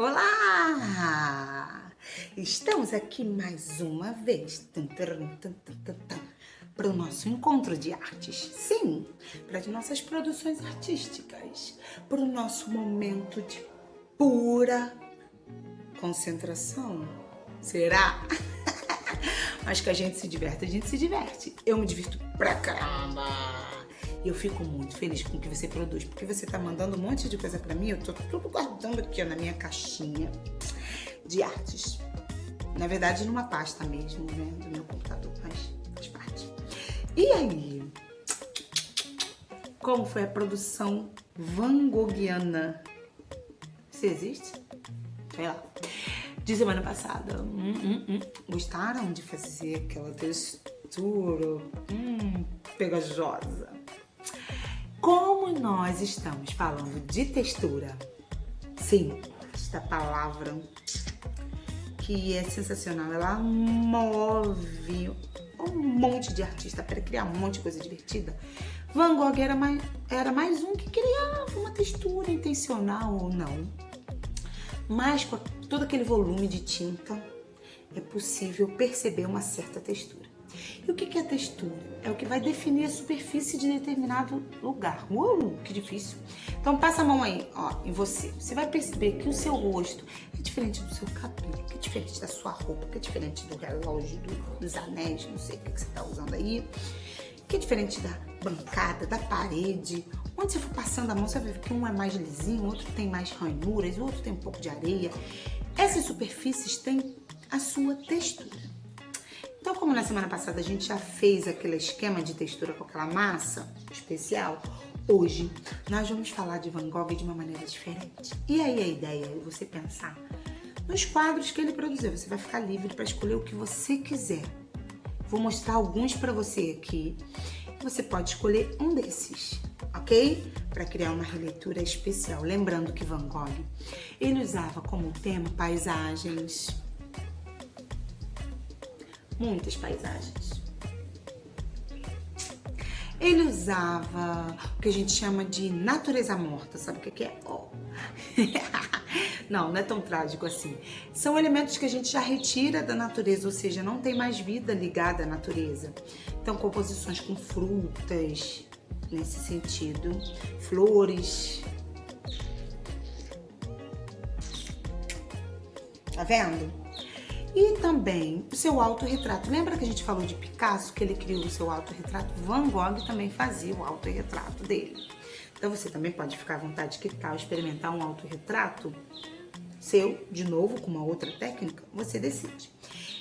Olá! Estamos aqui mais uma vez para o nosso encontro de artes. Sim, para as nossas produções artísticas, para o nosso momento de pura concentração. Será? Mas que a gente se diverte. Eu me divirto pra caramba. E eu fico muito feliz com o que você produz, porque você tá mandando um monte de coisa pra mim. Eu tô tudo guardando aqui, ó, na minha caixinha de artes. Na verdade, numa pasta mesmo, né, do meu computador, mas faz parte. E aí? Como foi a produção van Goghiana? Você existe? Sei lá. De semana passada. Gostaram de fazer aquela textura pegajosa? Como nós estamos falando de textura, sim, esta palavra que é sensacional, ela move um monte de artista para criar um monte de coisa divertida. Van Gogh era mais um que criava uma textura intencional ou não. Mas com todo aquele volume de tinta, é possível perceber uma certa textura. E o que é textura? É o que vai definir a superfície de determinado lugar. Que difícil. Então passa a mão aí, ó, em você. Você vai perceber que o seu rosto é diferente do seu cabelo, que é diferente da sua roupa, que é diferente do relógio, dos anéis, não sei o que você tá usando aí, que é diferente da bancada, da parede. Onde você for passando a mão, você vai ver que um é mais lisinho, o outro tem mais ranhuras, o outro tem um pouco de areia. Essas superfícies têm a sua textura. Então, como na semana passada a gente já fez aquele esquema de textura com aquela massa especial, hoje nós vamos falar de Van Gogh de uma maneira diferente. E aí a ideia é você pensar nos quadros que ele produziu. Você vai ficar livre para escolher o que você quiser. Vou mostrar alguns para você aqui. Você pode escolher um desses, ok? Para criar uma releitura especial. Lembrando que Van Gogh, ele usava como tema paisagens, muitas paisagens. Ele usava o que a gente chama de natureza morta. Sabe o que é? Não é tão trágico assim. São elementos que a gente já retira da natureza, ou seja, não tem mais vida ligada à natureza. Então, composições com frutas, nesse sentido, flores. Tá vendo? E também o seu autorretrato. Lembra que a gente falou de Picasso, que ele criou o seu autorretrato? Van Gogh também fazia o autorretrato dele. Então você também pode ficar à vontade, que tal experimentar um autorretrato seu, de novo, com uma outra técnica? Você decide.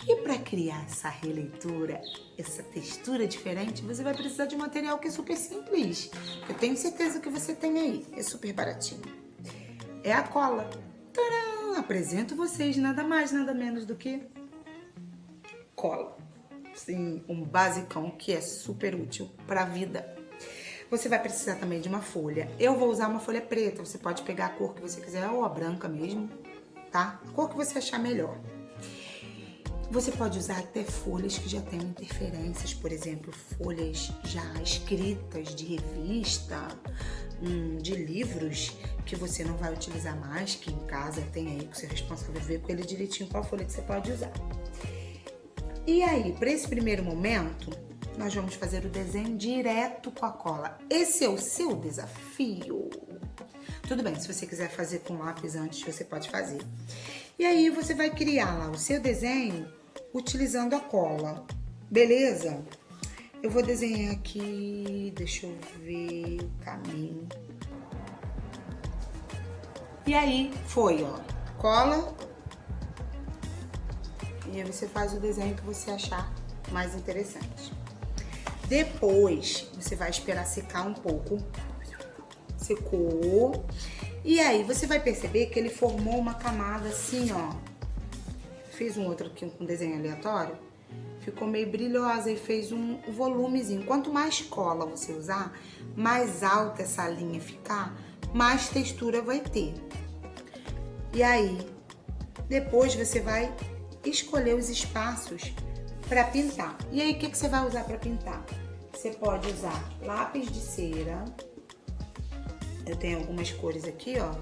E para criar essa releitura, essa textura diferente, você vai precisar de um material que é super simples. Eu tenho certeza que você tem aí. É super baratinho. É a cola. Tcharam! Apresento vocês nada mais, nada menos do que cola. Sim, um basicão que é super útil para a vida. Você vai precisar também de uma folha. Eu vou usar uma folha preta. Você pode pegar a cor que você quiser ou a branca mesmo, tá? A cor que você achar melhor. Você pode usar até folhas que já tenham interferências, por exemplo, folhas já escritas de revista, de livros que você não vai utilizar mais, que em casa tem aí que você é responsável ver com ele direitinho qual folha que você pode usar. E aí, para esse primeiro momento, nós vamos fazer o desenho direto com a cola. Esse é o seu desafio. Tudo bem, se você quiser fazer com lápis antes, você pode fazer. E aí você vai criar lá o seu desenho utilizando a cola, beleza? Eu vou desenhar aqui, deixa eu ver o caminho. E aí foi, ó, cola. E aí você faz o desenho que você achar mais interessante. Depois, você vai esperar secar um pouco. Secou. E aí, você vai perceber que ele formou uma camada assim, ó. Fiz um outro aqui com desenho aleatório. Ficou meio brilhosa e fez um volumezinho. Quanto mais cola você usar, mais alta essa linha ficar, mais textura vai ter. E aí, depois você vai escolher os espaços para pintar. E aí, o que você vai usar para pintar? Você pode usar lápis de cera. Eu tenho algumas cores aqui, ó.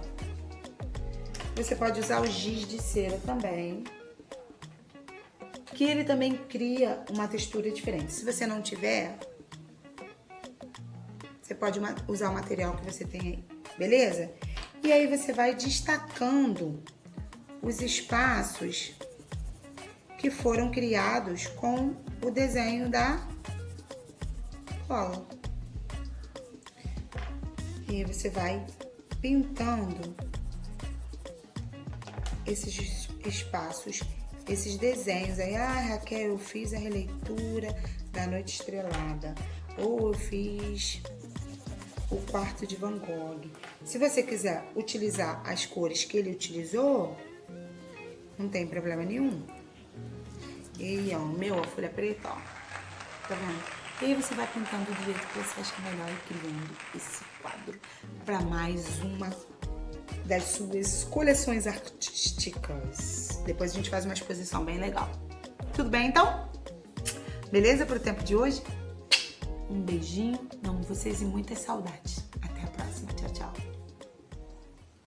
Você pode usar o giz de cera também, que ele também cria uma textura diferente. Se você não tiver, você pode usar o material que você tem aí, beleza? E aí você vai destacando os espaços que foram criados com o desenho da cola. E você vai pintando esses espaços, esses desenhos aí. Ah, Raquel, eu fiz a releitura da Noite Estrelada, ou eu fiz o Quarto de Van Gogh. Se você quiser utilizar as cores que ele utilizou, não tem problema nenhum. E ó, a folha preta, ó, tá vendo? E aí você vai pintando do jeito que você acha melhor e criando esse quadro para mais uma das suas coleções artísticas. Depois a gente faz uma exposição bem legal. Tudo bem, então? Beleza pro tempo de hoje? Um beijinho, amo vocês e muitas saudades. Até a próxima. Tchau, tchau.